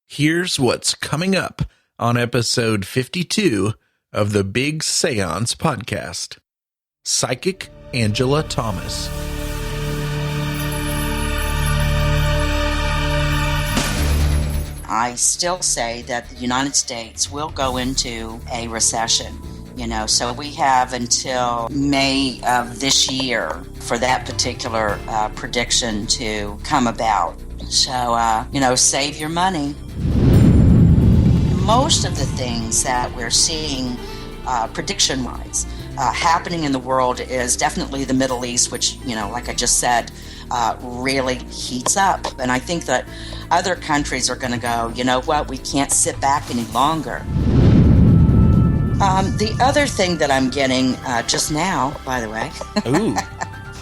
Here's what's coming up on episode 52 of the Big Séance Podcast. Psychic Angela Thomas. I still say that the United States will go into a recession. So we have until May of this year for that particular prediction to come about. So, save your money. Most of the things that we're seeing prediction-wise happening in the world is definitely the Middle East, which, like I just said, really heats up. And I think that other countries are going to go, you know what, we can't sit back any longer. The other thing that I'm getting just now, by the way. Ooh,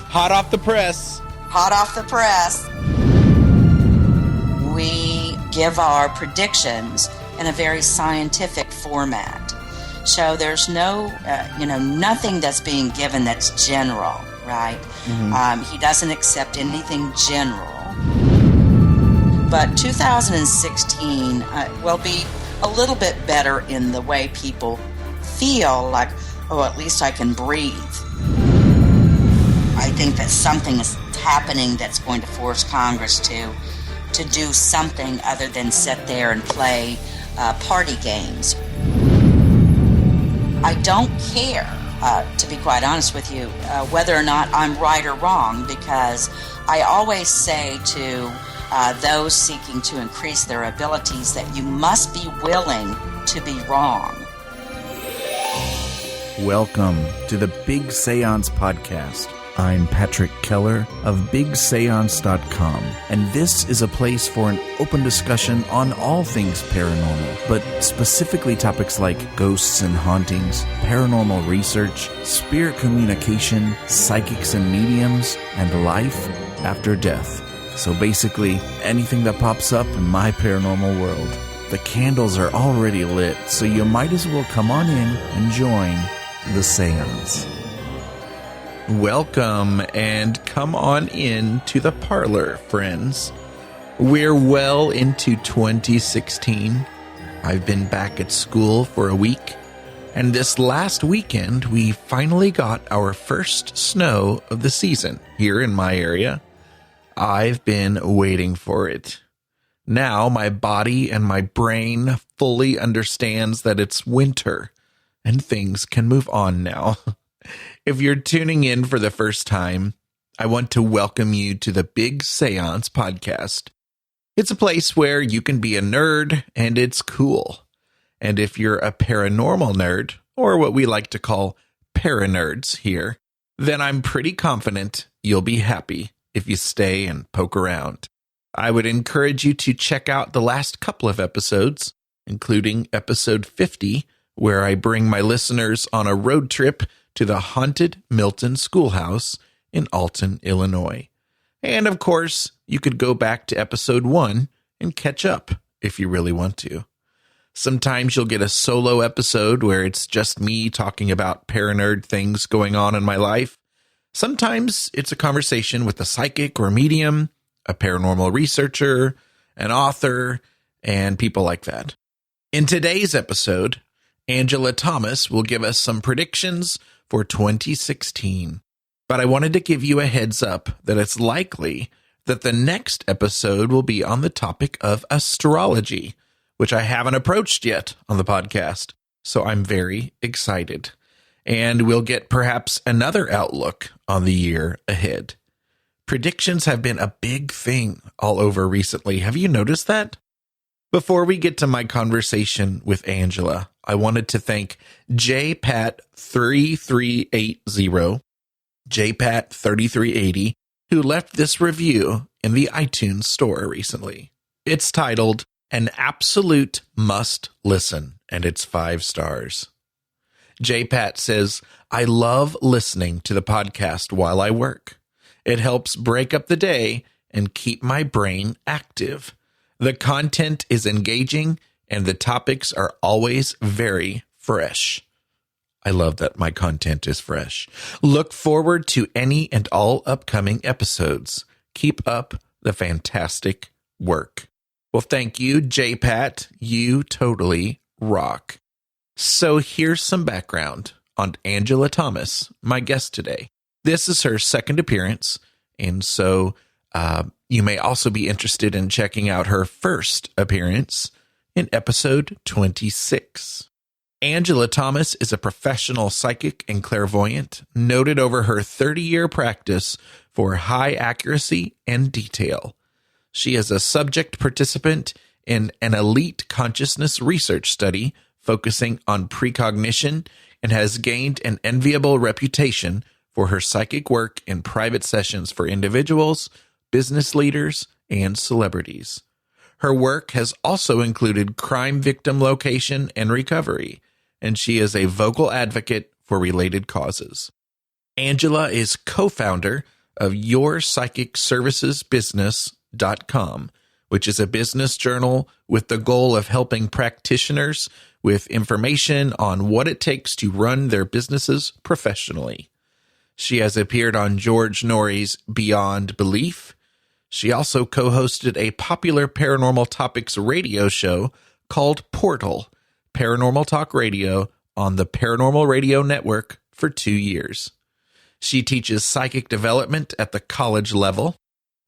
hot off the press. Hot off the press. We give our predictions in a very scientific format. So there's nothing that's being given that's general, right? Mm-hmm. He doesn't accept anything general. But 2016 will be a little bit better in the way people feel like, oh, at least I can breathe. I think that something is happening that's going to force Congress to do something other than sit there and play party games. I don't care, to be quite honest with you, whether or not I'm right or wrong, because I always say to those seeking to increase their abilities that you must be willing to be wrong. Welcome to the Big Séance Podcast. I'm Patrick Keller of BigSeance.com, and this is a place for an open discussion on all things paranormal, but specifically topics like ghosts and hauntings, paranormal research, spirit communication, psychics and mediums, and life after death. So basically, anything that pops up in my paranormal world. The candles are already lit, so you might as well come on in and join the séance. Welcome and come on in to the parlor, friends. We're well into 2016. I've been back at school for a week, and this last weekend we finally got our first snow of the season here in my area. I've been waiting for it. Now my body and my brain fully understands that it's winter and things can move on now. If you're tuning in for the first time, I want to welcome you to the Big Séance Podcast. It's a place where you can be a nerd and it's cool. And if you're a paranormal nerd, or what we like to call paranerds here, then I'm pretty confident you'll be happy if you stay and poke around. I would encourage you to check out the last couple of episodes, including episode 50, where I bring my listeners on a road trip to the haunted Milton Schoolhouse in Alton, Illinois. And of course, you could go back to episode 1 and catch up if you really want to. Sometimes you'll get a solo episode where it's just me talking about paranerd things going on in my life. Sometimes it's a conversation with a psychic or medium, a paranormal researcher, an author, and people like that. In today's episode, Angela Thomas will give us some predictions for 2016. But I wanted to give you a heads up that it's likely that the next episode will be on the topic of astrology, which I haven't approached yet on the podcast. So I'm very excited. And we'll get perhaps another outlook on the year ahead. Predictions have been a big thing all over recently. Have you noticed that? Before we get to my conversation with Angela, I wanted to thank JPat3380, who left this review in the iTunes store recently. It's titled, An Absolute Must Listen, and it's 5 stars. JPat says, I love listening to the podcast while I work. It helps break up the day and keep my brain active. The content is engaging and the topics are always very fresh. I love that my content is fresh. Look forward to any and all upcoming episodes. Keep up the fantastic work. Well, thank you, J-Pat. You totally rock. So here's some background on Angela Thomas, my guest today. This is her second appearance, and so you may also be interested in checking out her first appearance in episode 26. Angela Thomas is a professional psychic and clairvoyant, noted over her 30-year practice for high accuracy and detail. She is a subject participant in an elite consciousness research study focusing on precognition and has gained an enviable reputation for her psychic work in private sessions for individuals, business leaders, and celebrities. Her work has also included crime victim location and recovery, and she is a vocal advocate for related causes. Angela is co-founder of YourPsychicServicesBusiness.com, which is a business journal with the goal of helping practitioners with information on what it takes to run their businesses professionally. She has appeared on George Norrie's Beyond Belief. She also co-hosted a popular paranormal topics radio show called Portal, Paranormal Talk Radio, on the Paranormal Radio Network for 2 years. She teaches psychic development at the college level,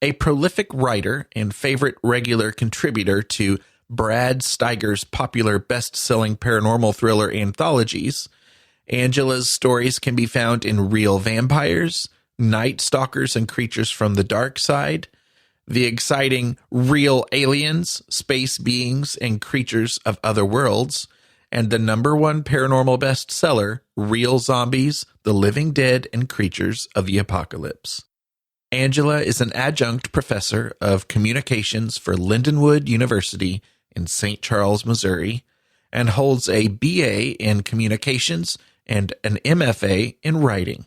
a prolific writer and favorite regular contributor to Brad Steiger's popular best-selling paranormal thriller anthologies. Angela's stories can be found in Real Vampires, Night Stalkers and Creatures from the Dark Side, the exciting Real Aliens, Space Beings, and Creatures of Other Worlds, and the #1 paranormal bestseller, Real Zombies, The Living Dead, and Creatures of the Apocalypse. Angela is an adjunct professor of communications for Lindenwood University in St. Charles, Missouri, and holds a BA in communications and an MFA in writing.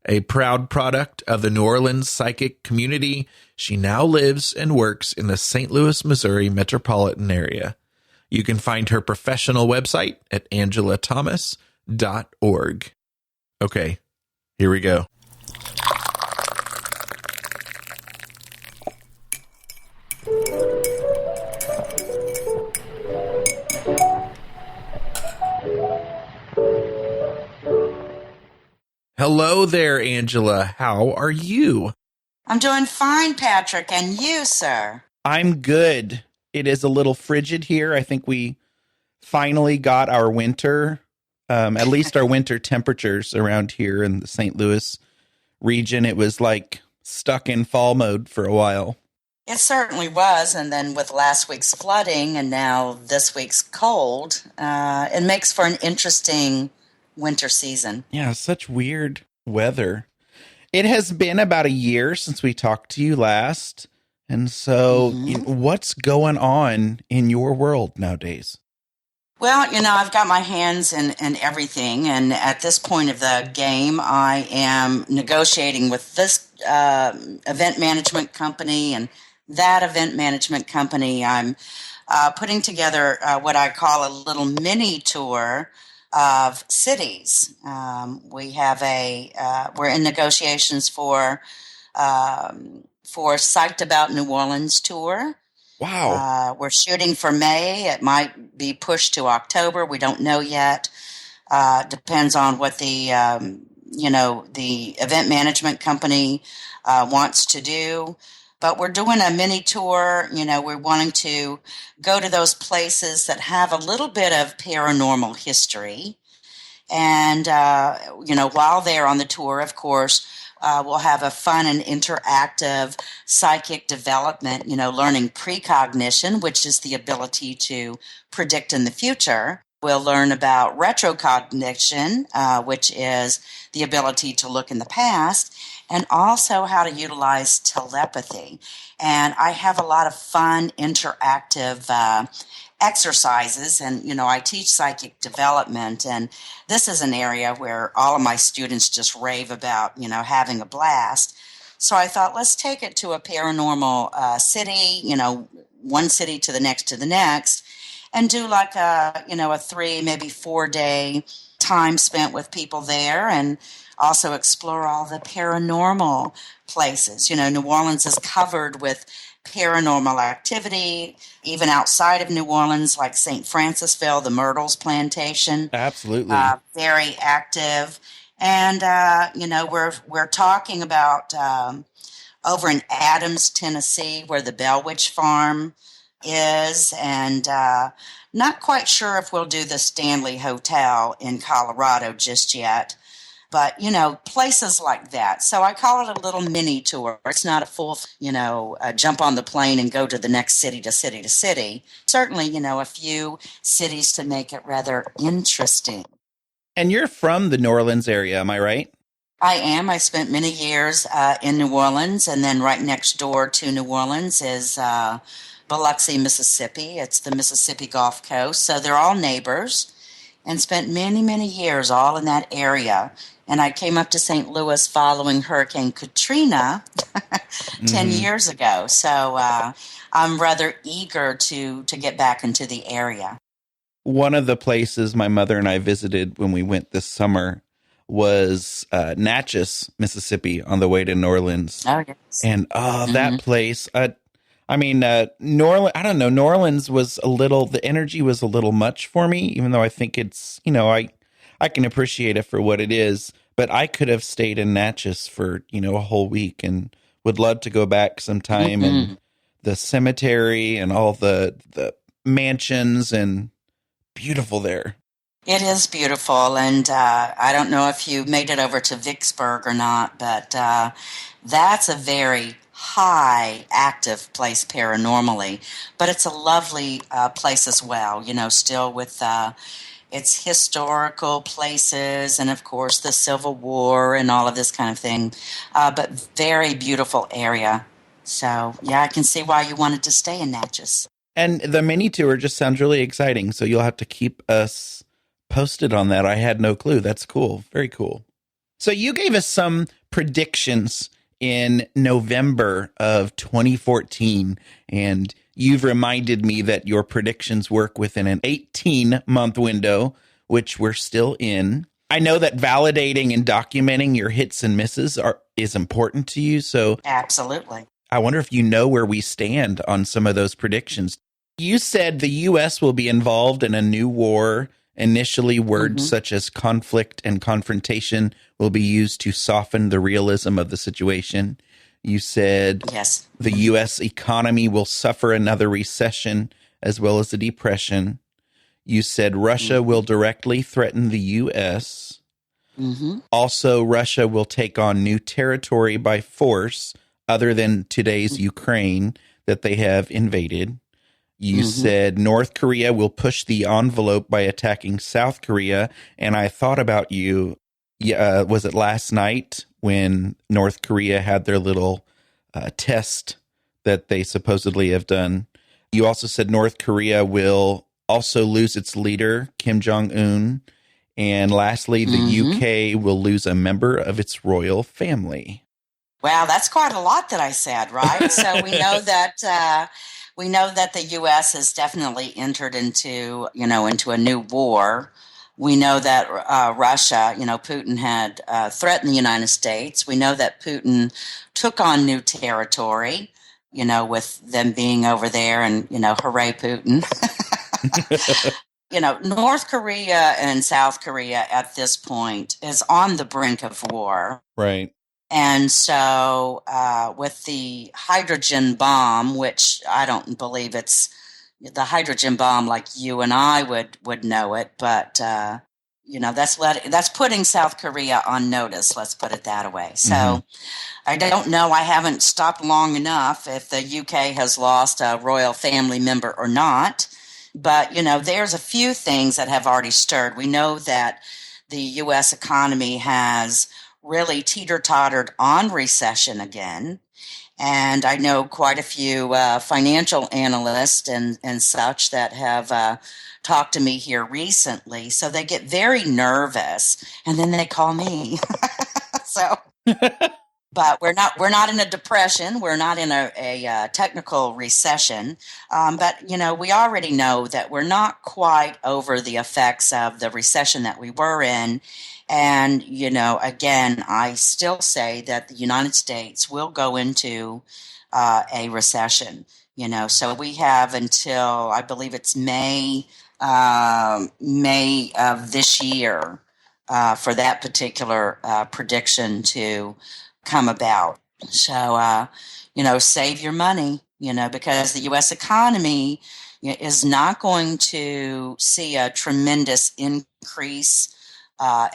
A proud product of the New Orleans psychic community, she now lives and works in the St. Louis, Missouri metropolitan area. You can find her professional website at angelathomas.org. Okay, here we go. Hello there, Angela. How are you? I'm doing fine, Patrick. And you, sir? I'm good. It is a little frigid here. I think we finally got our winter, at least our winter temperatures around here in the St. Louis region. It was like stuck in fall mode for a while. It certainly was. And then with last week's flooding and now this week's cold, it makes for an interesting winter season. Yeah, such weird weather. It has been about a year since we talked to you last. And so what's going on in your world nowadays? Well, I've got my hands in everything. And at this point of the game, I am negotiating with this event management company and that event management company. I'm putting together what I call a little mini tour of cities. We have we're in negotiations for Psyched About New Orleans tour. Wow. We're shooting for May. It might be pushed to October. We don't know yet. Depends on what the event management company wants to do. But we're doing a mini tour. We're wanting to go to those places that have a little bit of paranormal history. And, while they're on the tour, of course, we'll have a fun and interactive psychic development, learning precognition, which is the ability to predict in the future. We'll learn about retrocognition, which is the ability to look in the past, and also how to utilize telepathy. And I have a lot of fun, interactive exercises, and, I teach psychic development, and this is an area where all of my students just rave about, having a blast. So I thought, let's take it to a paranormal city, one city to the next, and do like a 3, maybe 4 day time spent with people there, and also explore all the paranormal places. New Orleans is covered with paranormal activity, even outside of New Orleans, like St. Francisville, the Myrtles Plantation. Absolutely. Very active. And, we're talking about over in Adams, Tennessee, where the Bell Witch Farm is, and not quite sure if we'll do the Stanley Hotel in Colorado just yet. But, places like that. So I call it a little mini tour. It's not a full, jump on the plane and go to the next city to city to city. Certainly, a few cities to make it rather interesting. And you're from the New Orleans area, am I right? I am. I spent many years in New Orleans, and then right next door to New Orleans is Biloxi, Mississippi. It's the Mississippi Gulf Coast. So they're all neighbors, and spent many, many years all in that area. And I came up to St. Louis following Hurricane Katrina 10 years ago. So I'm rather eager to get back into the area. One of the places my mother and I visited when we went this summer was Natchez, Mississippi, on the way to New Orleans. Oh, yes. And that place, New Orleans, I don't know, New Orleans was the energy was a little much for me, even though I think it's, I can appreciate it for what it is, but I could have stayed in Natchez for, a whole week and would love to go back sometime. And the cemetery and all the mansions, and beautiful there. It is beautiful, and I don't know if you made it over to Vicksburg or not, but that's a very high active place paranormally, but it's a lovely place as well, still with its historical places and, of course, the Civil War and all of this kind of thing, but very beautiful area. So, yeah, I can see why you wanted to stay in Natchez. And the mini tour just sounds really exciting, so you'll have to keep us posted on that. I had no clue. That's cool. Very cool. So you gave us some predictions in November of 2014, and you've reminded me that your predictions work within an 18-month window, which we're still in. I know that validating and documenting your hits and misses is important to you, so absolutely. I wonder if you know where we stand on some of those predictions. You said the U.S. will be involved in a new war. Initially, words such as conflict and confrontation will be used to soften the realism of the situation. You said yes. The U.S. economy will suffer another recession as well as a depression. You said Russia will directly threaten the U.S. Also, Russia will take on new territory by force other than today's Ukraine that they have invaded. You said North Korea will push the envelope by attacking South Korea. And I thought about you, was it last night when North Korea had their little test that they supposedly have done? You also said North Korea will also lose its leader, Kim Jong-un. And lastly, the UK will lose a member of its royal family. Wow, that's quite a lot that I said, right? So we know that... We know that the U.S. has definitely entered into a new war. We know that Russia, Putin had threatened the United States. We know that Putin took on new territory, with them being over there and, hooray, Putin. North Korea and South Korea at this point is on the brink of war. Right. And so with the hydrogen bomb, which I don't believe it's the hydrogen bomb like you and I would know it, but, that's putting South Korea on notice, let's put it that way. So I don't know, I haven't stopped long enough if the UK has lost a royal family member or not. But, there's a few things that have already stirred. We know that the U.S. economy has really teeter-tottered on recession again. And I know quite a few financial analysts and such that have talked to me here recently. So they get very nervous, and then they call me. But we're not in a depression. We're not in a technical recession. But, we already know that we're not quite over the effects of the recession that we were in. And, again, I still say that the United States will go into a recession. So we have until, I believe it's May of this year for that particular prediction to come about. So, save your money, because the U.S. economy is not going to see a tremendous increase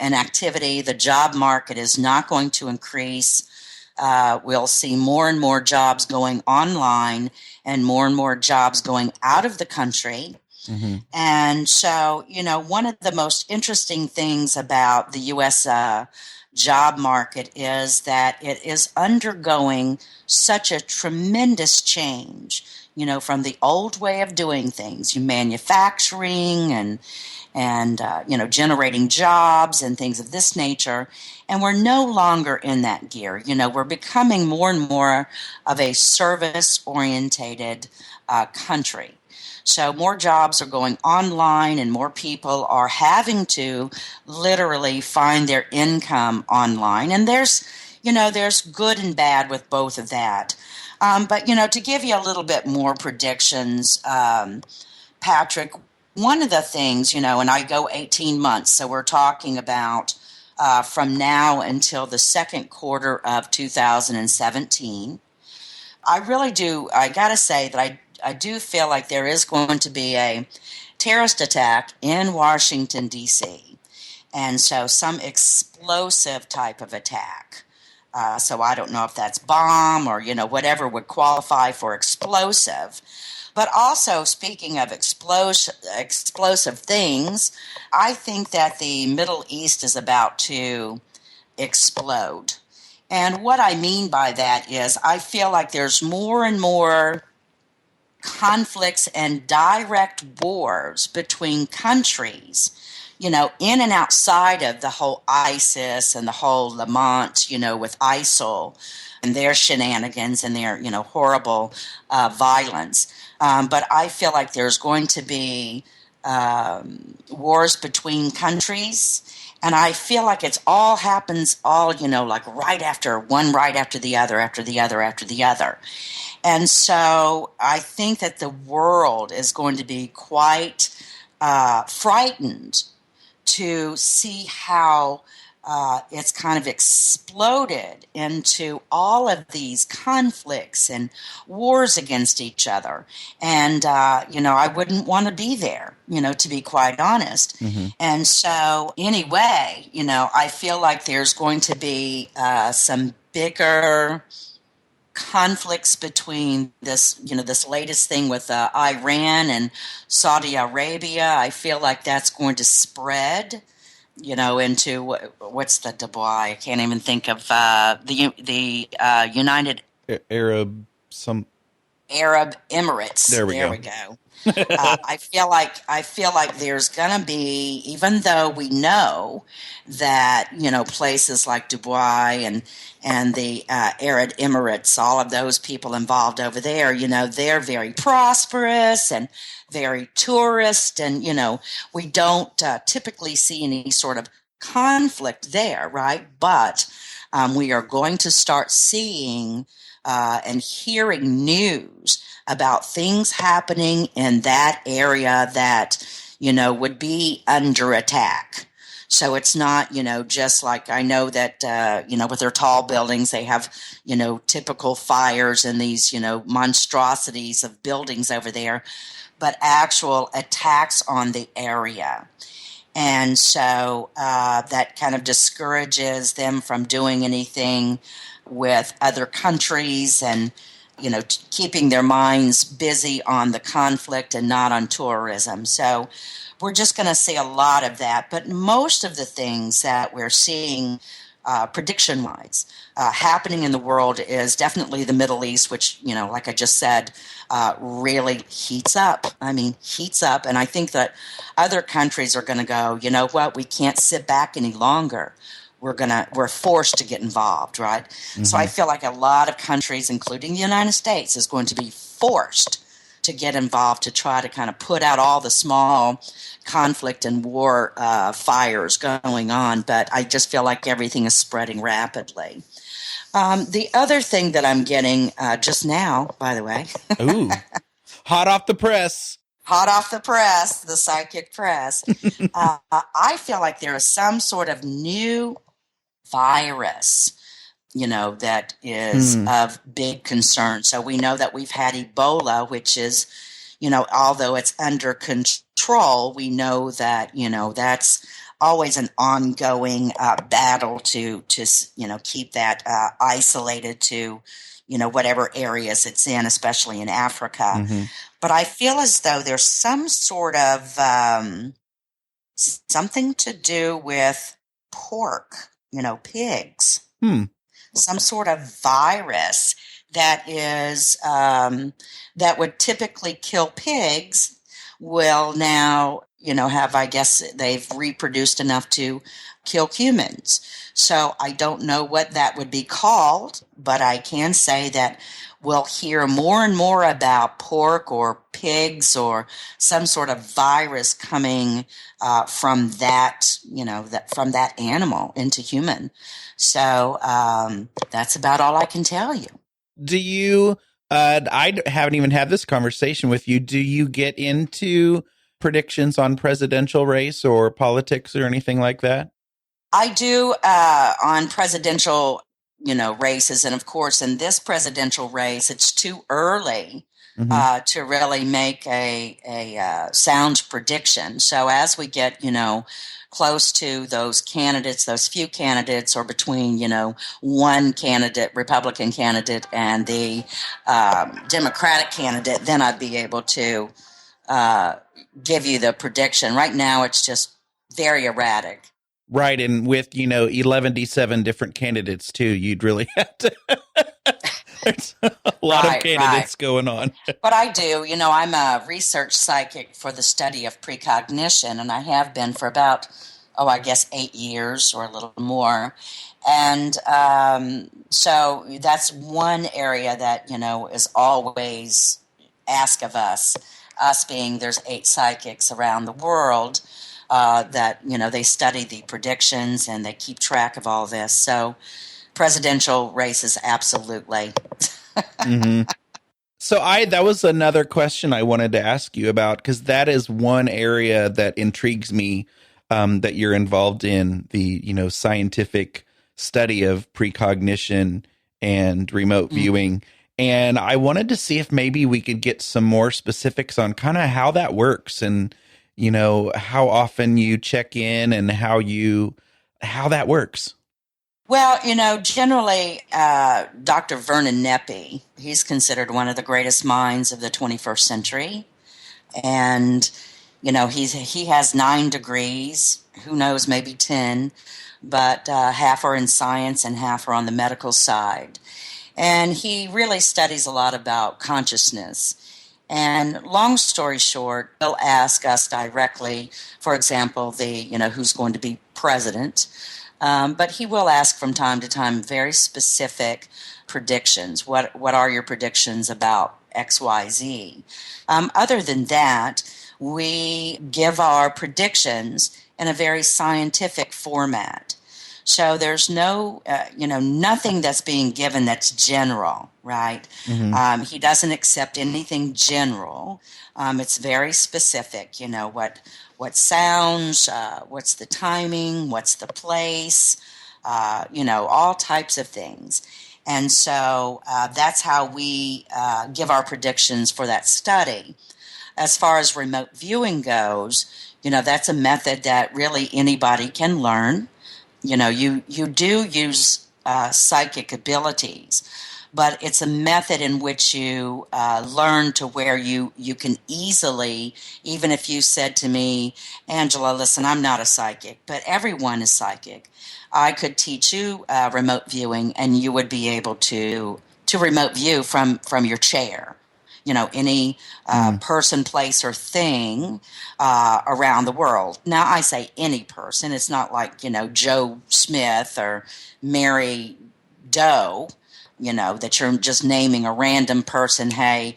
in activity. The job market is not going to increase. We'll see more and more jobs going online and more jobs going out of the country. Mm-hmm. And so, one of the most interesting things about the U.S. Job market is that it is undergoing such a tremendous change, from the old way of doing things, manufacturing and generating jobs and things of this nature. And we're no longer in that gear. We're becoming more and more of a service-orientated country. So more jobs are going online and more people are having to literally find their income online. And there's good and bad with both of that. But to give you a little bit more predictions, Patrick, one of the things, and I go 18 months, so we're talking about from now until the second quarter of 2017. I got to say that I do feel like there is going to be a terrorist attack in Washington, D.C., and so some explosive type of attack. So I don't know if that's bomb or, whatever would qualify for explosive. But also, speaking of explosive things, I think that the Middle East is about to explode. And what I mean by that is I feel like there's more and more conflicts and direct wars between countries, in and outside of the whole ISIS and the whole Levant, with ISIL and their shenanigans and their, horrible violence. But I feel like there's going to be wars between countries. And I feel like it's all happens like right after the other, after the other, after the other. And so I think that the world is going to be quite frightened to see how it's kind of exploded into all of these conflicts and wars against each other. And, I wouldn't want to be there, to be quite honest. Mm-hmm. And so anyway, I feel like there's going to be some bigger conflicts between this latest thing with Iran and Saudi Arabia. I feel like that's going to spread, into what's the Dubai? I can't even think of the United Arab Emirates. There we go. I feel like there's going to be, even though we know that places like Dubai and the Arab Emirates, all of those people involved over there, they're very prosperous and very tourist, and we don't typically see any sort of conflict there, right? But we are going to start seeing and hearing news about things happening in that area that, would be under attack. So it's not, just like I know that, with their tall buildings, they have, typical fires and these, monstrosities of buildings over there, but actual attacks on the area. And so that kind of discourages them from doing anything with other countries and, keeping their minds busy on the conflict and not on tourism. So we're just going to see a lot of that. But most of the things that we're seeing prediction-wise happening in the world is definitely the Middle East, which, like I just said, really heats up. Heats up. And I think that other countries are going to go, you know what, we can't sit back any longer. We're forced to get involved, right? Mm-hmm. So I feel like a lot of countries, including the United States, is going to be forced to get involved to try to kind of put out all the small conflict and war fires going on. But I just feel like everything is spreading rapidly. The other thing that I'm getting just now, by the way. Ooh, hot off the press. Hot off the press, the psychic press. I feel like there is some sort of new virus, that is of big concern. So we know that we've had Ebola, which is, although it's under control, we know that, that's always an ongoing battle to keep that isolated to, whatever areas it's in, especially in Africa. Mm-hmm. But I feel as though there's some sort of something to do with pork, pigs. Some sort of virus that is that would typically kill pigs will now, have, I guess, they've reproduced enough to kill humans. So I don't know what that would be called, but I can say that we'll hear more and more about pork or pigs or some sort of virus coming from that, from that animal into human. So that's about all I can tell you. Do you, I haven't even had this conversation with you. Do you get into predictions on presidential race or politics or anything like that? I do on presidential, races. And of course, in this presidential race, it's too early to really make a sound prediction. So as we get, close to those candidates, those few candidates, or between, one candidate, Republican candidate, and the Democratic candidate, then I'd be able to give you the prediction. Right now, it's just very erratic. Right, and with, 11 different candidates, too, you'd really have to... There's a lot of candidates going on. But I do. I'm a research psychic for the study of precognition, and I have been for about, 8 years or a little more. And so that's one area that, is always asked of us being there's 8 psychics around the world. That, they study the predictions and they keep track of all this. So presidential races, absolutely. So that was another question I wanted to ask you about, because that is one area that intrigues me, that you're involved in, the, scientific study of precognition and remote viewing. And I wanted to see if maybe we could get some more specifics on kind of how that works and, how often you check in and how that works. Well, generally, Dr. Vernon Neppy, he's considered one of the greatest minds of the 21st century. And, he has 9 degrees, who knows, maybe 10, but half are in science and half are on the medical side. And he really studies a lot about consciousness. And long story short, he'll ask us directly, for example, who's going to be president. But he will ask from time to time very specific predictions. What are your predictions about X, Y, Z? Other than that, we give our predictions in a very scientific format. So there's no, nothing that's being given that's general, right? He doesn't accept anything general. It's very specific, what sounds, what's the timing, what's the place, all types of things. And so that's how we give our predictions for that study. As far as remote viewing goes, that's a method that really anybody can learn. You do use psychic abilities, but it's a method in which you learn to where you can easily, even if you said to me, Angela, listen, I'm not a psychic, but everyone is psychic. I could teach you remote viewing, and you would be able to remote view from your chair. Any person, place, or thing around the world. Now, I say any person. It's not like, Joe Smith or Mary Doe, that you're just naming a random person, hey,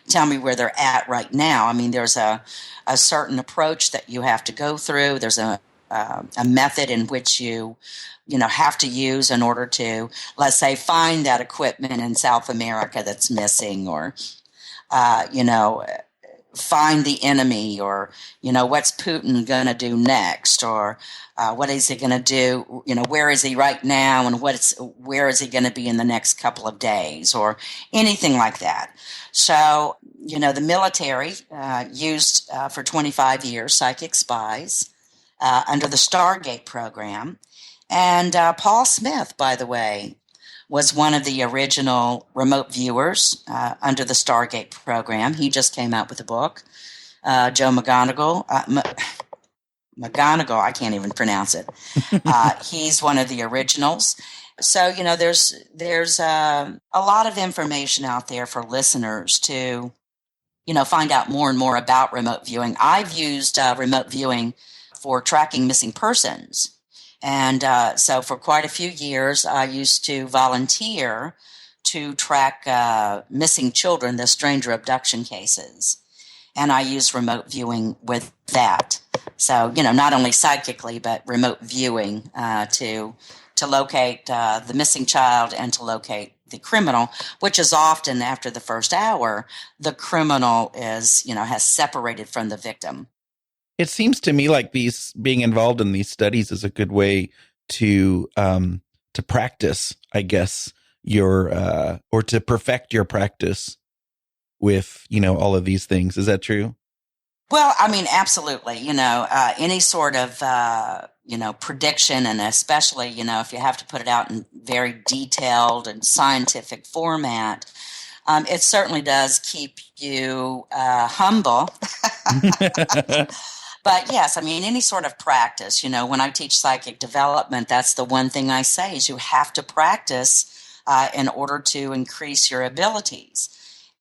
tell me where they're at right now. I mean, there's a certain approach that you have to go through. There's a a method in which you have to use in order to, let's say, find that equipment in South America that's missing, or find the enemy, or what's Putin going to do next, or what is he going to do, where is he right now, and where is he going to be in the next couple of days, or anything like that. So the military used for 25 years psychic spies under the Stargate program. And Paul Smith, by the way, was one of the original remote viewers under the Stargate program. He just came out with a book. Joe McGonigal, I can't even pronounce it. He's one of the originals. So, there's a lot of information out there for listeners to, find out more and more about remote viewing. I've used remote viewing for tracking missing persons. And so for quite a few years, I used to volunteer to track missing children, the stranger abduction cases. And I used remote viewing with that. So, not only psychically, but remote viewing to locate the missing child and to locate the criminal, which is often after the first hour, the criminal is, has separated from the victim. It seems to me like being involved in these studies is a good way to practice, I guess, your or to perfect your practice with all of these things. Is that true? Well, I mean, absolutely. Any sort of prediction, and especially if you have to put it out in very detailed and scientific format, it certainly does keep you humble. But yes, I mean, any sort of practice, when I teach psychic development, that's the one thing I say is you have to practice in order to increase your abilities.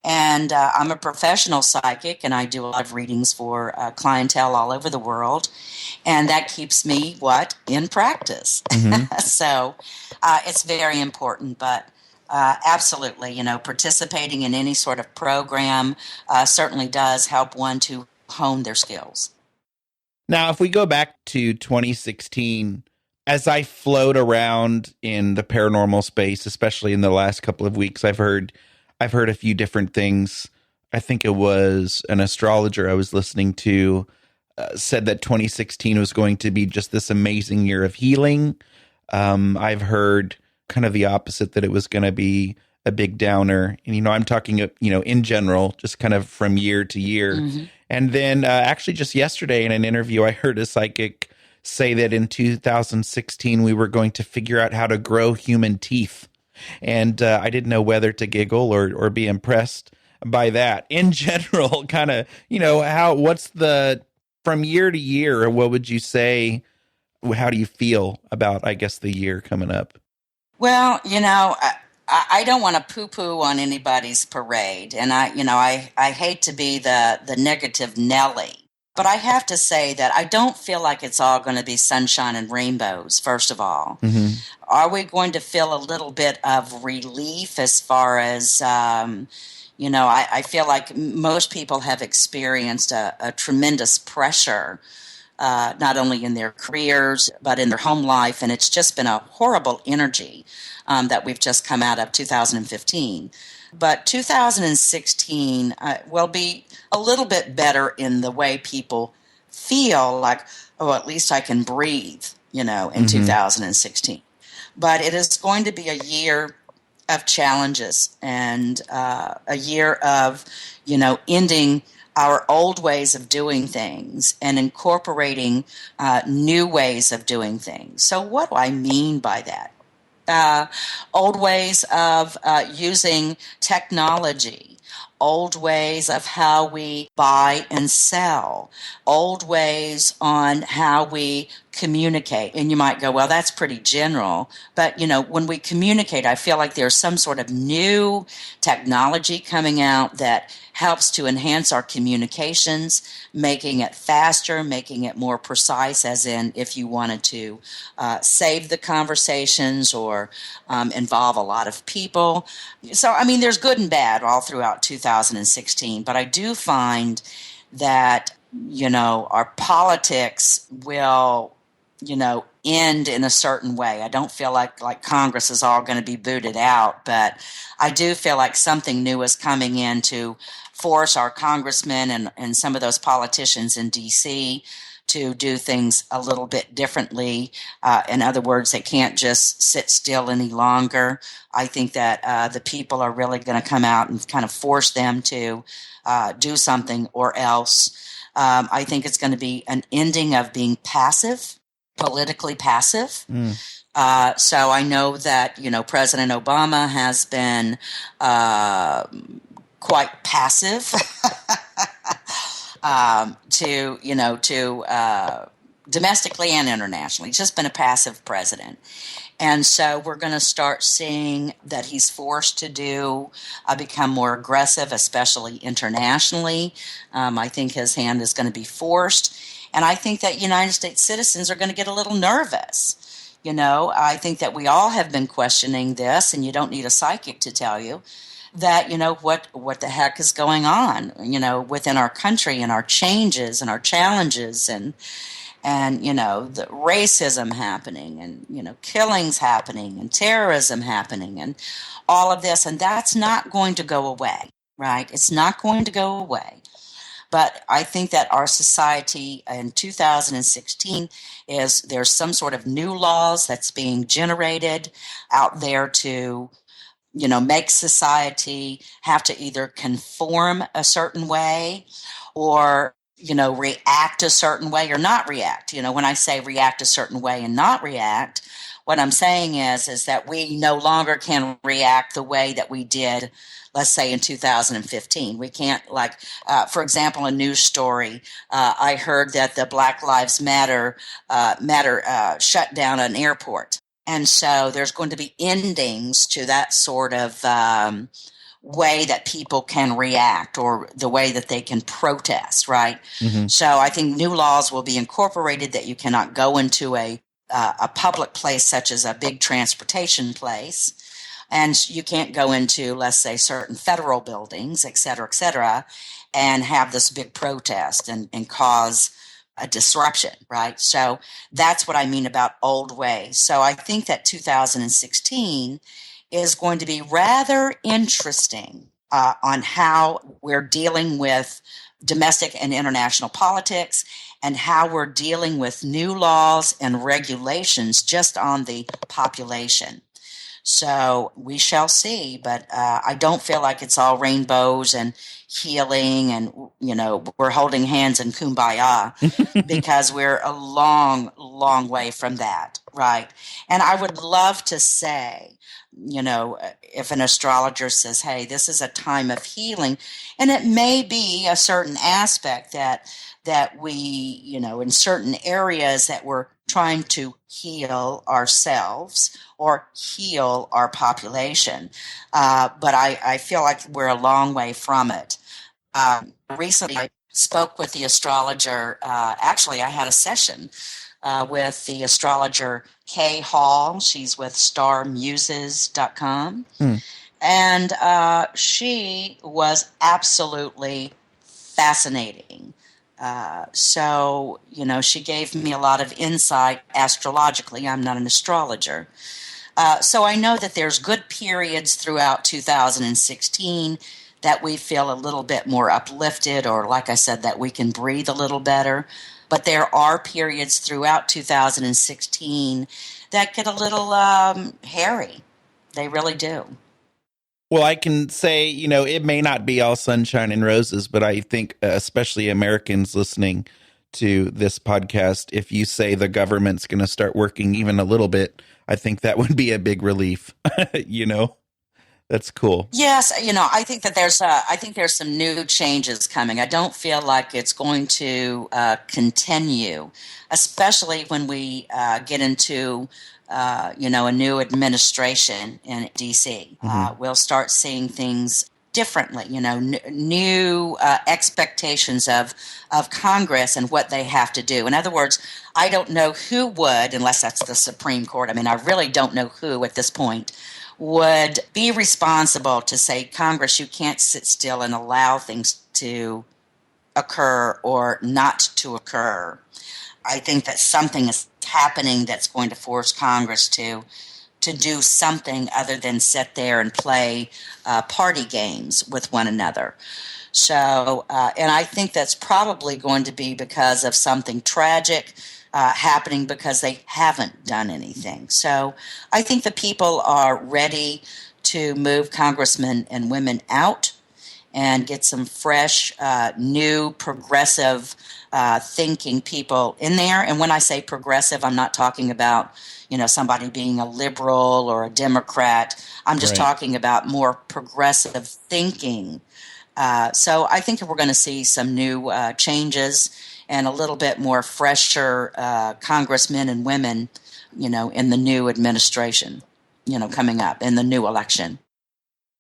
And I'm a professional psychic, and I do a lot of readings for clientele all over the world. And that keeps me, in practice. Mm-hmm. So it's very important. But absolutely, participating in any sort of program certainly does help one to hone their skills. Now, if we go back to 2016, as I float around in the paranormal space, especially in the last couple of weeks, I've heard a few different things. I think it was an astrologer I was listening to said that 2016 was going to be just this amazing year of healing. I've heard kind of the opposite, that it was going to be a big downer. And, I'm talking, in general, just kind of from year to year. Mm-hmm. And then actually just yesterday in an interview, I heard a psychic say that in 2016, we were going to figure out how to grow human teeth. And I didn't know whether to giggle or be impressed by that. In general, kind of, what's from year to year, what would you say, how do you feel about, I guess, the year coming up? Well, I don't want to poo-poo on anybody's parade, and I hate to be the negative Nelly, but I have to say that I don't feel like it's all going to be sunshine and rainbows, first of all. Mm-hmm. Are we going to feel a little bit of relief as far as, I feel like most people have experienced a tremendous pressure, not only in their careers, but in their home life, and it's just been a horrible energy that we've just come out of 2015. But 2016 will be a little bit better in the way people feel like, oh, at least I can breathe, in mm-hmm. 2016. But it is going to be a year of challenges and a year of, ending our old ways of doing things and incorporating new ways of doing things. So what do I mean by that? Old ways of using technology, old ways of how we buy and sell, old ways on how we communicate. And you might go, well, that's pretty general. But, when we communicate, I feel like there's some sort of new technology coming out that helps to enhance our communications, making it faster, making it more precise, as in if you wanted to save the conversations or involve a lot of people. So, there's good and bad all throughout 2016, but I do find that, our politics will end in a certain way. I don't feel like Congress is all going to be booted out, but I do feel like something new is coming in to force our congressmen and some of those politicians in D.C. to do things a little bit differently. In other words, they can't just sit still any longer. I think that the people are really going to come out and kind of force them to do something or else. I think it's going to be an ending of being passive, politically passive. So I know that, President Obama has been quite passive to domestically and internationally. He's just been a passive president. And so we're going to start seeing that he's forced to become more aggressive, especially internationally. I think his hand is going to be forced. And I think that United States citizens are going to get a little nervous. I think that we all have been questioning this, and you don't need a psychic to tell you that, what the heck is going on, within our country and our changes and our challenges and the racism happening and, killings happening and terrorism happening and all of this. And that's not going to go away, right? It's not going to go away. But I think that our society in 2016 there's some sort of new laws that's being generated out there to, make society have to either conform a certain way or, react a certain way or not react. When I say react a certain way and not react, what I'm saying is that we no longer can react the way that we did, let's say, in 2015. We can't, for example, a news story. I heard that the Black Lives Matter shut down an airport. And so there's going to be endings to that sort of way that people can react or the way that they can protest, right? Mm-hmm. So I think new laws will be incorporated that you cannot go into a public place such as a big transportation place, and you can't go into, let's say, certain federal buildings, et cetera, and have this big protest and cause a disruption, right? So that's what I mean about old ways. So I think that 2016 is going to be rather interesting on how we're dealing with domestic and international politics and how we're dealing with new laws and regulations just on the population. So we shall see, but I don't feel like it's all rainbows and healing and, we're holding hands and kumbaya because we're a long, long way from that, right? And I would love to say, if an astrologer says, hey, this is a time of healing, and it may be a certain aspect that we, in certain areas that we're trying to heal ourselves or heal our population. But I feel like we're a long way from it. Recently, I spoke with the astrologer. Actually, I had a session with the astrologer Kay Hall. She's with starmuses.com. And she was absolutely fascinating. So, she gave me a lot of insight astrologically. I'm not an astrologer. So I know that there's good periods throughout 2016 that we feel a little bit more uplifted, or like I said, that we can breathe a little better. But there are periods throughout 2016 that get a little hairy. They really do. Well, I can say, it may not be all sunshine and roses, but I think especially Americans listening to this podcast, if you say the government's going to start working even a little bit, I think that would be a big relief. That's cool. Yes, I think that there's some new changes coming. I don't feel like it's going to continue, especially when we get into a new administration in D.C. We'll start seeing things differently, new expectations of Congress and what they have to do. In other words, I don't know who would, unless that's the Supreme Court. I really don't know who at this point would be responsible to say, Congress, you can't sit still and allow things to occur or not to occur. I think that something happening that's going to force Congress to do something other than sit there and play party games with one another. So, and I think that's probably going to be because of something tragic happening because they haven't done anything. So I think the people are ready to move congressmen and women out and get some fresh, new, progressive thinking people in there. And when I say progressive, I'm not talking about, somebody being a liberal or a Democrat. I'm just talking about more progressive thinking. So I think we're going to see some new changes and a little bit more fresher congressmen and women, in the new administration, coming up in the new election.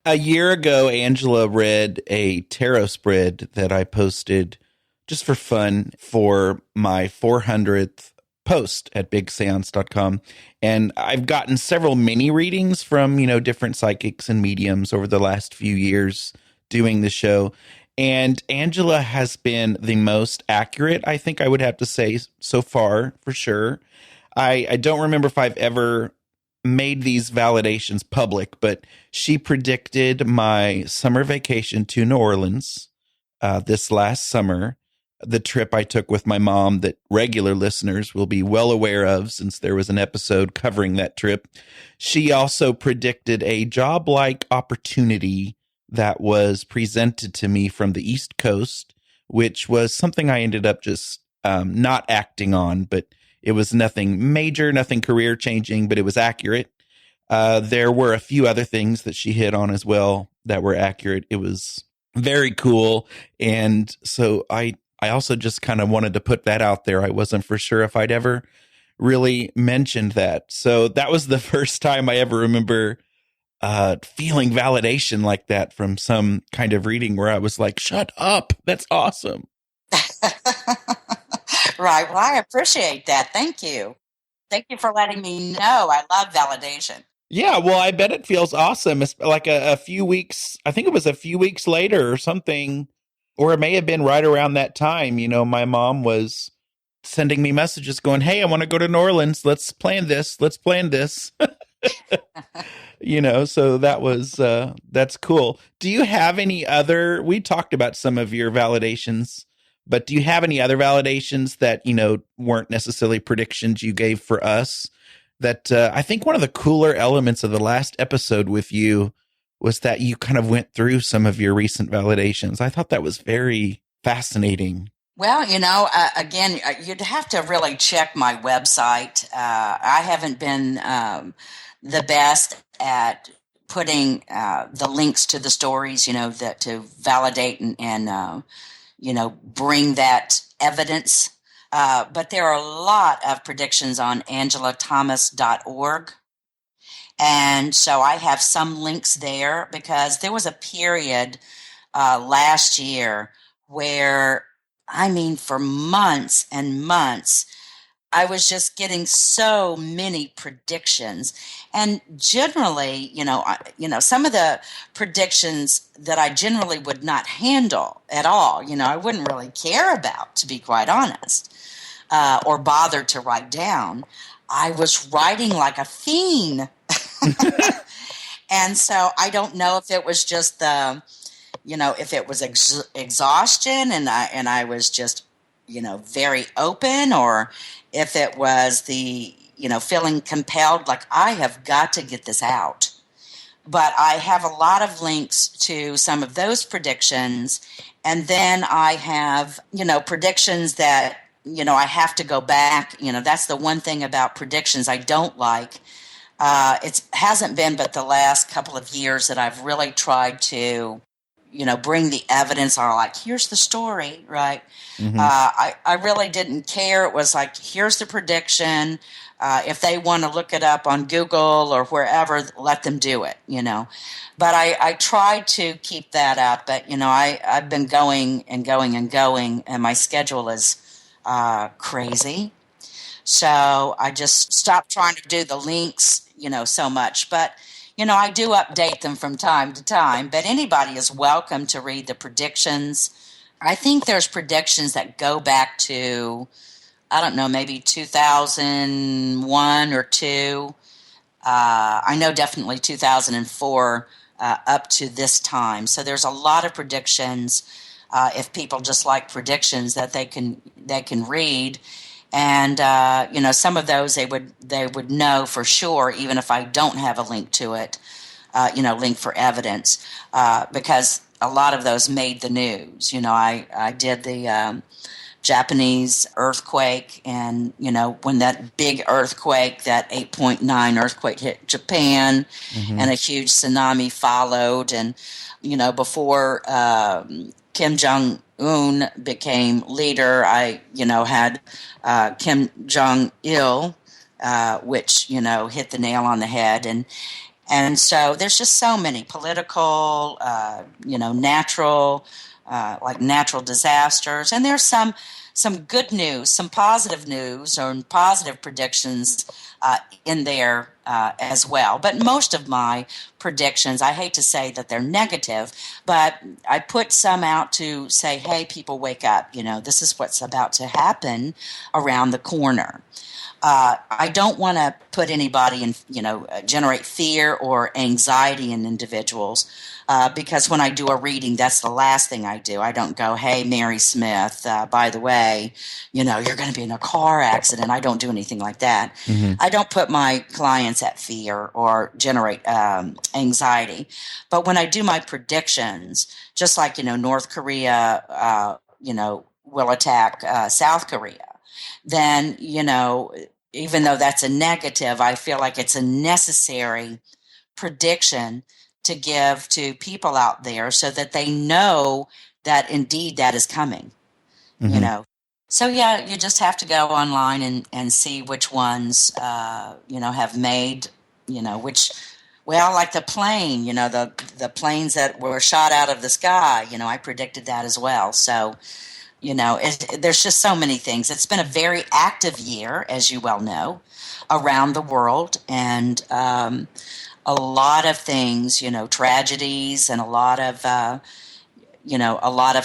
A year ago, Angela read a tarot spread that I posted just for fun for my 400th post at bigseance.com. And I've gotten several mini readings from, different psychics and mediums over the last few years doing the show. And Angela has been the most accurate, I think I would have to say so far, for sure. I don't remember if I've ever made these validations public, but she predicted my summer vacation to New Orleans this last summer, the trip I took with my mom that regular listeners will be well aware of since there was an episode covering that trip. She also predicted a job-like opportunity that was presented to me from the East Coast, which was something I ended up just not acting on, but it was nothing major, nothing career-changing, but it was accurate. There were a few other things that she hit on as well that were accurate. It was very cool, and so I also just kind of wanted to put that out there. I wasn't for sure if I'd ever really mentioned that. So that was the first time I ever remember feeling validation like that from some kind of reading where I was like, shut up, that's awesome. Right. Well, I appreciate that. Thank you. Thank you for letting me know. I love validation. Yeah, well, I bet it feels awesome. It's like a few weeks, I think it was a few weeks later or something, or it may have been right around that time. My mom was sending me messages going, hey, I want to go to New Orleans. Let's plan this. Let's plan this. So that was, that's cool. Do you have any other, we talked about some of your validations, but do you have any other validations that, weren't necessarily predictions you gave for us? That I think one of the cooler elements of the last episode with you was that you kind of went through some of your recent validations. I thought that was very fascinating. Well, again, you'd have to really check my website. I haven't been the best at putting the links to the stories, that to validate and bring that evidence. But there are a lot of predictions on angelathomas.org. And so I have some links there because there was a period last year where, for months and months, I was just getting so many predictions. And generally, some of the predictions that I generally would not handle at all, I wouldn't really care about, to be quite honest, or bother to write down. I was writing like a fiend. And so I don't know if it was just if it was exhaustion and I was just, very open, or if it was the, feeling compelled, like I have got to get this out. But I have a lot of links to some of those predictions. And then I have, predictions that, I have to go back. That's the one thing about predictions I don't like. It hasn't been but the last couple of years that I've really tried to, bring the evidence, or like, here's the story, right? Mm-hmm. I really didn't care. It was like, here's the prediction. If they want to look it up on Google or wherever, let them do it, But I tried to keep that up. But, I've been going and going and going, and my schedule is crazy. So I just stopped trying to do the links, so much. But, I do update them from time to time. But anybody is welcome to read the predictions. I think there's predictions that go back to I don't know, maybe 2001 or 2. I know definitely 2004 up to this time. So there's a lot of predictions. If people just like predictions that they can read, and some of those they would know for sure, even if I don't have a link to it. Link for evidence, because a lot of those made the news. I did the Japanese earthquake, and when that big earthquake, that 8.9 earthquake hit Japan, and a huge tsunami followed, and before Kim Jong-un became leader, I had Kim Jong-il, which hit the nail on the head, and so there's just so many political, natural, like natural disasters. And there's some good news, some positive news or positive predictions in there as well. But most of my predictions, I hate to say that they're negative, but I put some out to say, hey, people, wake up. This is what's about to happen around the corner. I don't want to put anybody in, generate fear or anxiety in individuals, because when I do a reading, that's the last thing I do. I don't go, hey, Mary Smith, by the way, you're going to be in a car accident. I don't do anything like that. I don't put my clients at fear or generate anxiety. But when I do my predictions, just like, North Korea, will attack South Korea, then, even though that's a negative, I feel like it's a necessary prediction to give to people out there so that they know that indeed that is coming, So, yeah, you just have to go online and see which ones, have made, which, well, like the plane, the planes that were shot out of the sky, I predicted that as well. So, there's just so many things. It's been a very active year, as you well know, around the world, and a lot of things, tragedies, and a lot of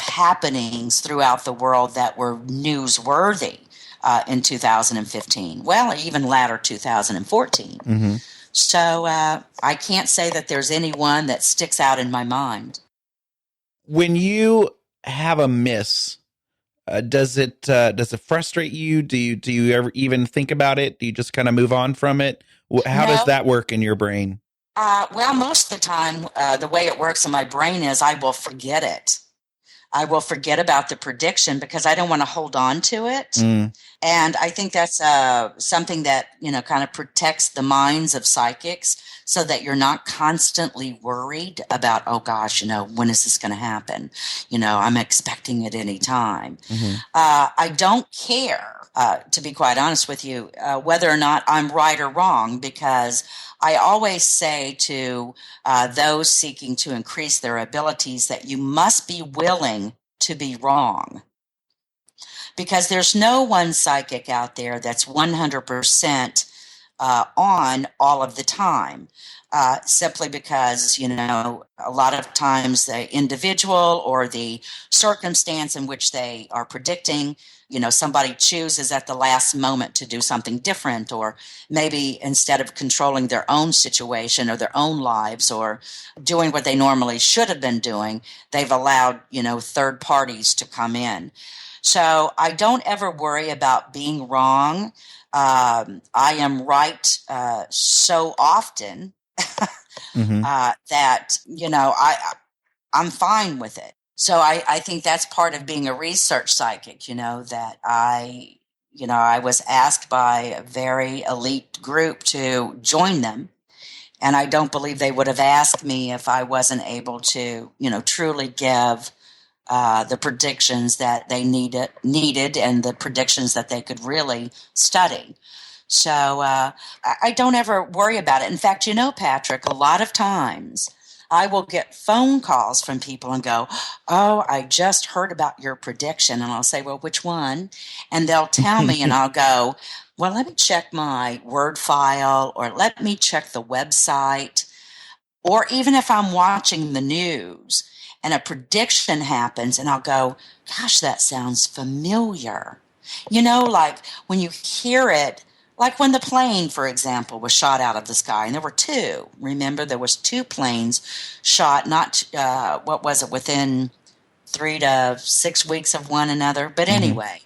happenings throughout the world that were newsworthy in 2015. Well, even latter 2014. So I can't say that there's any one that sticks out in my mind. When you have a miss, does it frustrate you? Do you ever even think about it? Do you just kind of move on from it? How does that work in your brain? Well, most of the time, the way it works in my brain is I will forget it. I will forget about the prediction because I don't want to hold on to it. And I think that's something that, kind of protects the minds of psychics so that you're not constantly worried about, oh gosh, when is this going to happen? I'm expecting it any time. I don't care, to be quite honest with you, whether or not I'm right or wrong, because I always say to those seeking to increase their abilities that you must be willing to be wrong. Because there's no one psychic out there that's 100% on all of the time. Simply because, a lot of times the individual or the circumstance in which they are predicting, somebody chooses at the last moment to do something different, or maybe instead of controlling their own situation or their own lives or doing what they normally should have been doing, they've allowed, third parties to come in. So I don't ever worry about being wrong. I am right so often that, I'm fine with it. So I think that's part of being a research psychic, that I was asked by a very elite group to join them. And I don't believe they would have asked me if I wasn't able to, truly give the predictions that they needed and the predictions that they could really study. So I don't ever worry about it. In fact, Patrick, a lot of times I will get phone calls from people and go, oh, I just heard about your prediction. And I'll say, well, which one? And they'll tell me, and I'll go, well, let me check my Word file, or let me check the website. Or even if I'm watching the news and a prediction happens, and I'll go, gosh, that sounds familiar. Like when you hear it, like when the plane, for example, was shot out of the sky, and there were two. Remember, there was two planes shot, not, within 3 to 6 weeks of one another. But anyway,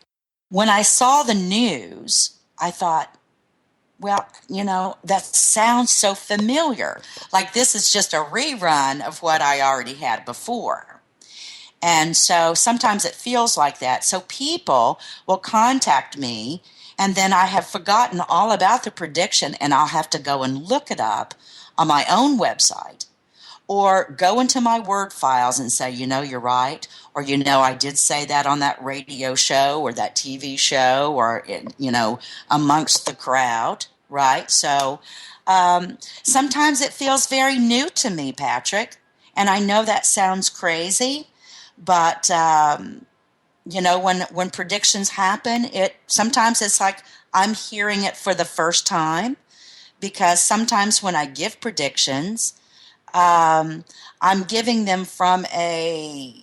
when I saw the news, I thought, well, that sounds so familiar. Like this is just a rerun of what I already had before. And so sometimes it feels like that. So people will contact me, and then I have forgotten all about the prediction, and I'll have to go and look it up on my own website, or go into my Word files and say, you're right, or, I did say that on that radio show or that TV show, or, amongst the crowd, right? So sometimes it feels very new to me, Patrick, and I know that sounds crazy, but, when predictions happen, sometimes it's like I'm hearing it for the first time, because sometimes when I give predictions, I'm giving them from a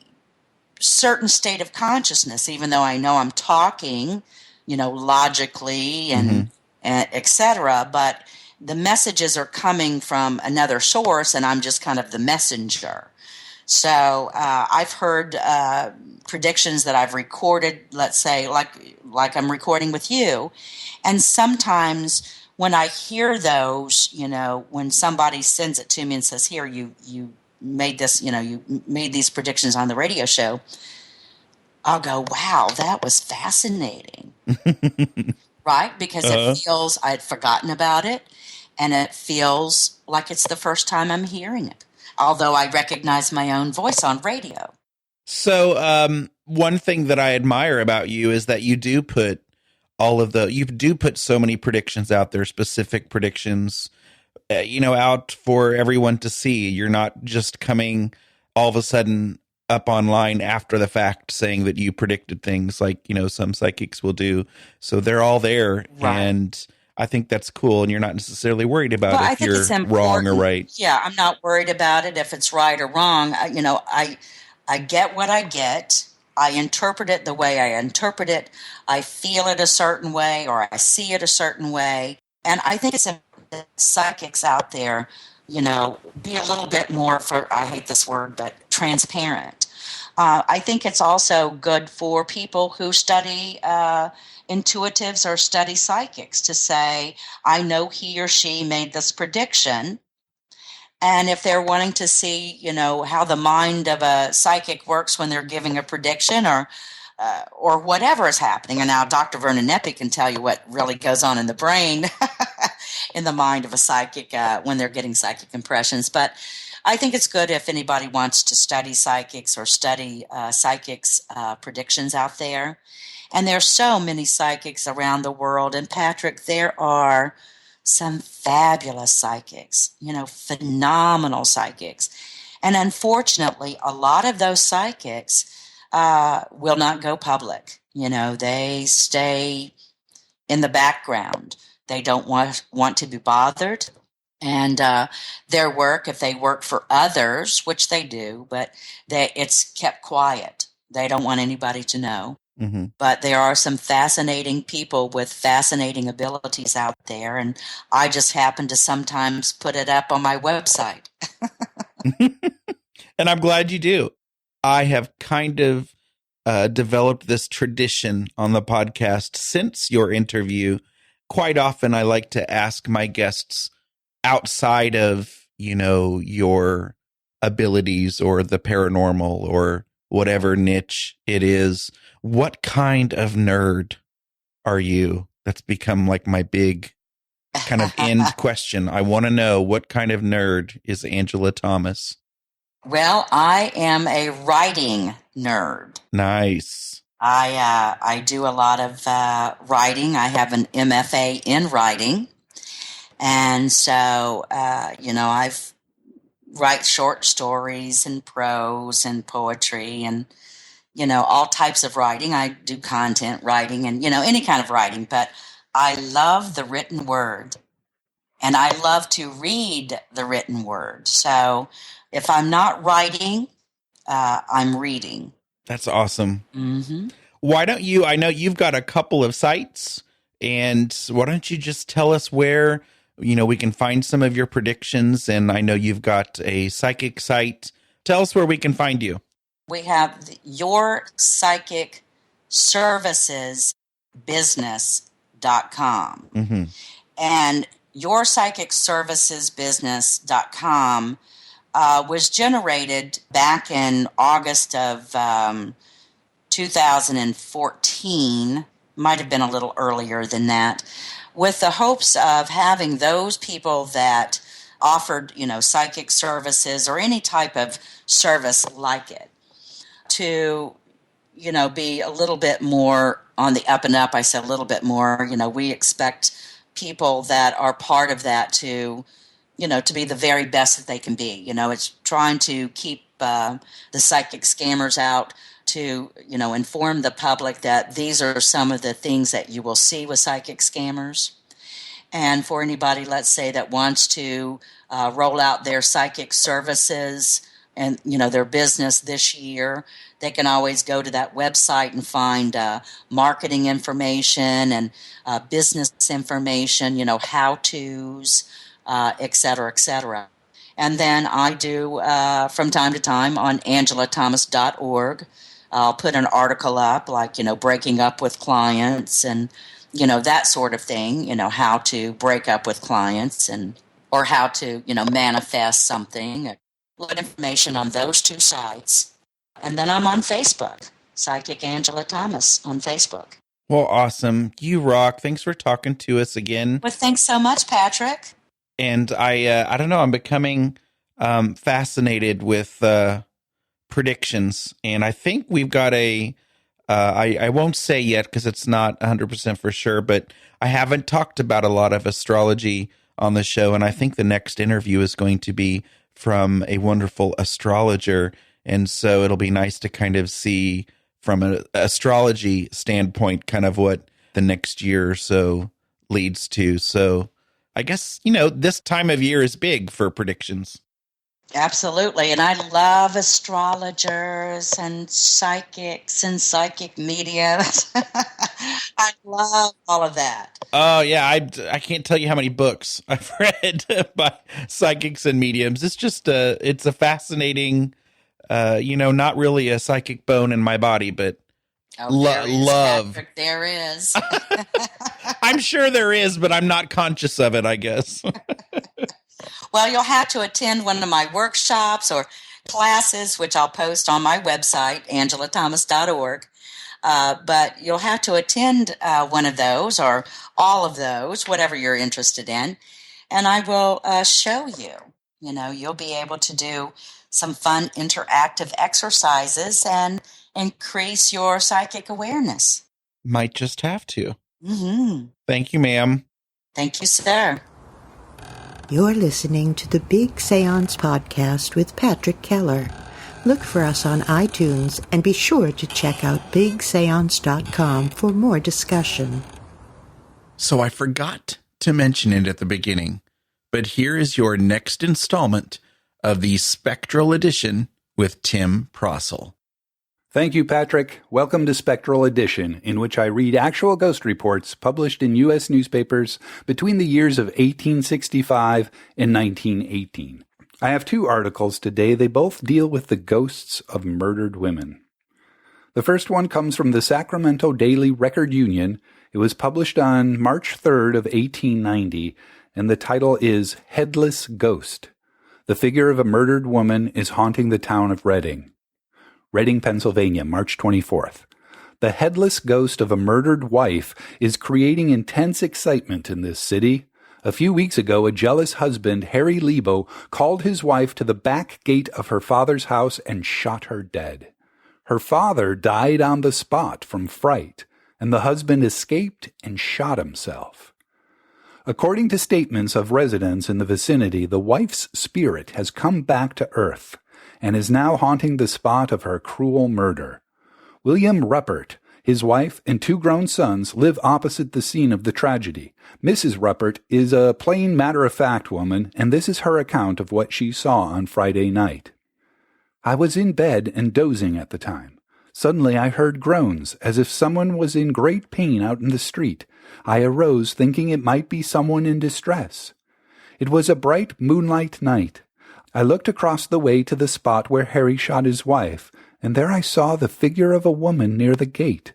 certain state of consciousness, even though I know I'm talking, logically and et cetera, but the messages are coming from another source, and I'm just kind of the messenger. So I've heard predictions that I've recorded, let's say, like I'm recording with you, and sometimes when I hear those, when somebody sends it to me and says, here, you made this, you made these predictions on the radio show, I'll go, wow, that was fascinating. Right? Because it feels, I'd forgotten about it, and it feels like it's the first time I'm hearing it, although I recognize my own voice on radio. So one thing that I admire about you is that you do put so many predictions out there, specific predictions, out for everyone to see. You're not just coming all of a sudden up online after the fact saying that you predicted things like, some psychics will do. So they're all there. Right. And I think that's cool. And you're not necessarily worried about if you're wrong or right. Yeah, I'm not worried about it if it's right or wrong. I get what I get. I interpret it the way I interpret it. I feel it a certain way, or I see it a certain way. And I think it's important that psychics out there, be a little bit more, I hate this word, but transparent. I think it's also good for people who study intuitives or study psychics to say, I know he or she made this prediction. And if they're wanting to see, how the mind of a psychic works when they're giving a prediction, or whatever is happening. And now Dr. Vernon Epi can tell you what really goes on in the brain, in the mind of a psychic when they're getting psychic impressions. But I think it's good if anybody wants to study psychics or study psychics' predictions out there. And there's so many psychics around the world. And Patrick, there are some fabulous psychics, phenomenal psychics. And unfortunately, a lot of those psychics will not go public. They stay in the background. They don't want to be bothered. And their work, if they work for others, which they do, but it's kept quiet. They don't want anybody to know. Mm-hmm. But there are some fascinating people with fascinating abilities out there, and I just happen to sometimes put it up on my website. And I'm glad you do. I have kind of developed this tradition on the podcast since your interview. Quite often I like to ask my guests outside of, your abilities or the paranormal or whatever niche it is, what kind of nerd are you? That's become like my big kind of end question. I want to know, what kind of nerd is Angela Thomas? Well, I am a writing nerd. Nice. I do a lot of writing. I have an MFA in writing. And so, I've write short stories and prose and poetry and, all types of writing. I do content writing and, any kind of writing. But I love the written word. And I love to read the written word. So if I'm not writing, I'm reading. That's awesome. Mm-hmm. why don't you, I know you've got a couple of sites, and why don't you just tell us where, we can find some of your predictions, and I know you've got a psychic site. Tell us where we can find you. We have Your Psychic Services business.com. Mm-hmm. And yourpsychicservicesbusiness.com was generated back in August of 2014, might have been a little earlier than that, with the hopes of having those people that offered, psychic services or any type of service like it to, be a little bit more on the up and up. I said a little bit more. We expect people that are part of that to, to be the very best that they can be. It's trying to keep the psychic scammers out, to, inform the public that these are some of the things that you will see with psychic scammers. And for anybody, let's say, that wants to roll out their psychic services and, their business this year, they can always go to that website and find marketing information and business information, how-tos, et cetera, et cetera. And then I do, from time to time, on angelathomas.org, I'll put an article up, like, breaking up with clients and, that sort of thing, how to break up with clients or how to, manifest something. A lot of information on those two sites. And then I'm on Facebook, Psychic Angela Thomas on Facebook. Well, awesome. You rock. Thanks for talking to us again. Well, thanks so much, Patrick. And I don't know, I'm becoming fascinated with predictions. And I think we've got I won't say yet because it's not 100% for sure, but I haven't talked about a lot of astrology on the show. And I think the next interview is going to be from a wonderful astrologer. And so it'll be nice to kind of see from an astrology standpoint kind of what the next year or so leads to. So I guess, this time of year is big for predictions. Absolutely. And I love astrologers and psychics and psychic mediums. I love all of that. Oh, yeah. I can't tell you how many books I've read by psychics and mediums. It's just it's a fascinating, not really a psychic bone in my body, but love. Patrick, there is. I'm sure there is, but I'm not conscious of it, I guess. Well, you'll have to attend one of my workshops or classes, which I'll post on my website, angelathomas.org. But you'll have to attend one of those or all of those, whatever you're interested in. And I will show you. You'll be able to do some fun interactive exercises and increase your psychic awareness. Might just have to. Mm-hmm. Thank you, ma'am. Thank you, sir. You're listening to the Big Séance Podcast with Patrick Keller. Look for us on iTunes and be sure to check out bigseance.com for more discussion. So I forgot to mention it at the beginning, but here is your next installment of the Spectral Edition with Tim Prossel. Thank you, Patrick. Welcome to Spectral Edition, in which I read actual ghost reports published in U.S. newspapers between the years of 1865 and 1918. I have two articles today. They both deal with the ghosts of murdered women. The first one comes from the Sacramento Daily Record Union. It was published on March 3rd of 1890, and the title is Headless Ghost. The figure of a murdered woman is haunting the town of Reading. Reading, Pennsylvania, March 24th. The headless ghost of a murdered wife is creating intense excitement in this city. A few weeks ago, a jealous husband, Harry Lebo, called his wife to the back gate of her father's house and shot her dead. Her father died on the spot from fright, and the husband escaped and shot himself. According to statements of residents in the vicinity, the wife's spirit has come back to earth and is now haunting the spot of her cruel murder. William Ruppert, his wife, and two grown sons live opposite the scene of the tragedy. Mrs. Ruppert is a plain matter-of-fact woman, and this is her account of what she saw on Friday night. I was in bed and dozing at the time. Suddenly I heard groans, as if someone was in great pain out in the street. I arose, thinking it might be someone in distress. It was a bright moonlight night. I looked across the way to the spot where Harry shot his wife, and there I saw the figure of a woman near the gate.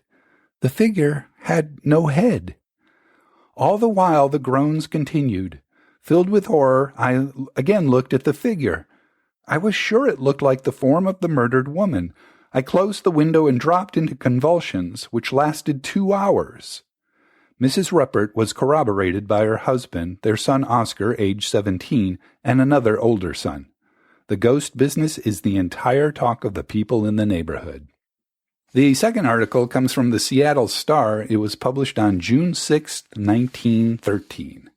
The figure had no head. All the while the groans continued. Filled with horror, I again looked at the figure. I was sure it looked like the form of the murdered woman. I closed the window and dropped into convulsions, which lasted 2 hours. Mrs. Ruppert was corroborated by her husband, their son Oscar, age 17, and another older son. The ghost business is the entire talk of the people in the neighborhood. The second article comes from the Seattle Star. It was published on June 6, 1913.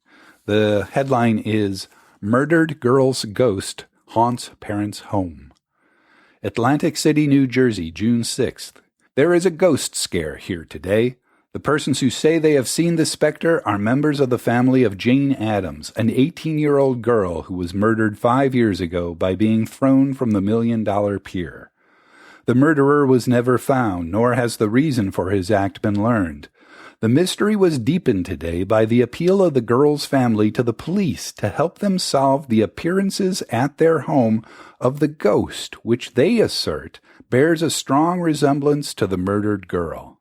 The headline is, Murdered Girl's Ghost Haunts Parents' Home. Atlantic City, New Jersey, June 6th. There is a ghost scare here today. The persons who say they have seen the specter are members of the family of Jane Addams, an 18-year-old girl who was murdered 5 years ago by being thrown from the $1 Million Pier. The murderer was never found, nor has the reason for his act been learned. The mystery was deepened today by the appeal of the girl's family to the police to help them solve the appearances at their home of the ghost, which they assert bears a strong resemblance to the murdered girl.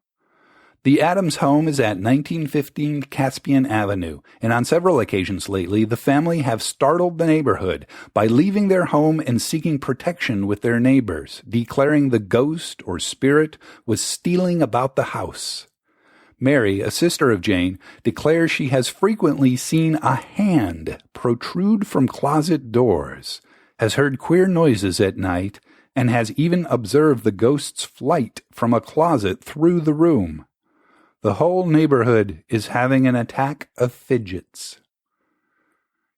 The Addams home is at 1915 Caspian Avenue, and on several occasions lately, the family have startled the neighborhood by leaving their home and seeking protection with their neighbors, declaring the ghost or spirit was stealing about the house. Mary, a sister of Jane, declares she has frequently seen a hand protrude from closet doors, has heard queer noises at night, and has even observed the ghost's flight from a closet through the room. The whole neighborhood is having an attack of fidgets.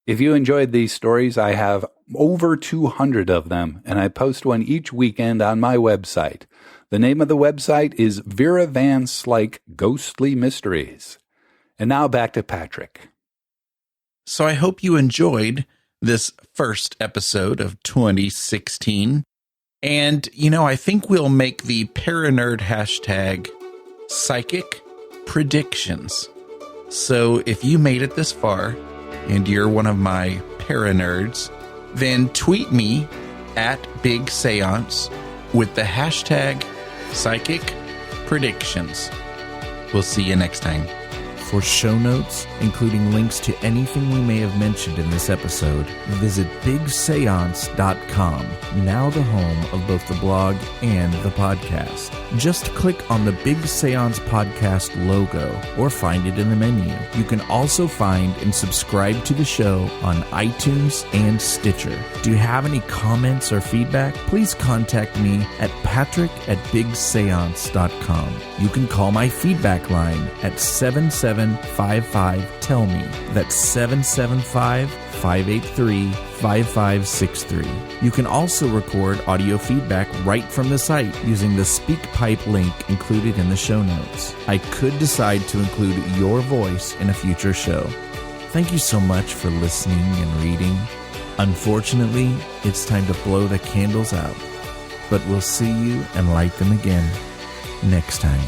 If you enjoyed these stories, I have over 200 of them, and I post one each weekend on my website. The name of the website is Vera Van Slyke Ghostly Mysteries. And now back to Patrick. So I hope you enjoyed this first episode of 2016. And, I think we'll make the Paranerd hashtag Psychic Predictions. So if you made it this far and you're one of my Paranerds, then tweet me at Big Séance with the hashtag Psychic Predictions. We'll see you next time. For show notes, including links to anything we may have mentioned in this episode, visit BigSéance.com, now the home of both the blog and the podcast. Just click on the Big Séance Podcast logo or find it in the menu. You can also find and subscribe to the show on iTunes and Stitcher. Do you have any comments or feedback? Please contact me at patrick@BigSéance.com. You can call my feedback line at 7755-TELL-ME. That's 775-583-5563. You can also record audio feedback right from the site using the SpeakPipe link included in the show notes. I could decide to include your voice in a future show. Thank you so much for listening and reading. Unfortunately, it's time to blow the candles out, but we'll see you and light them again next time.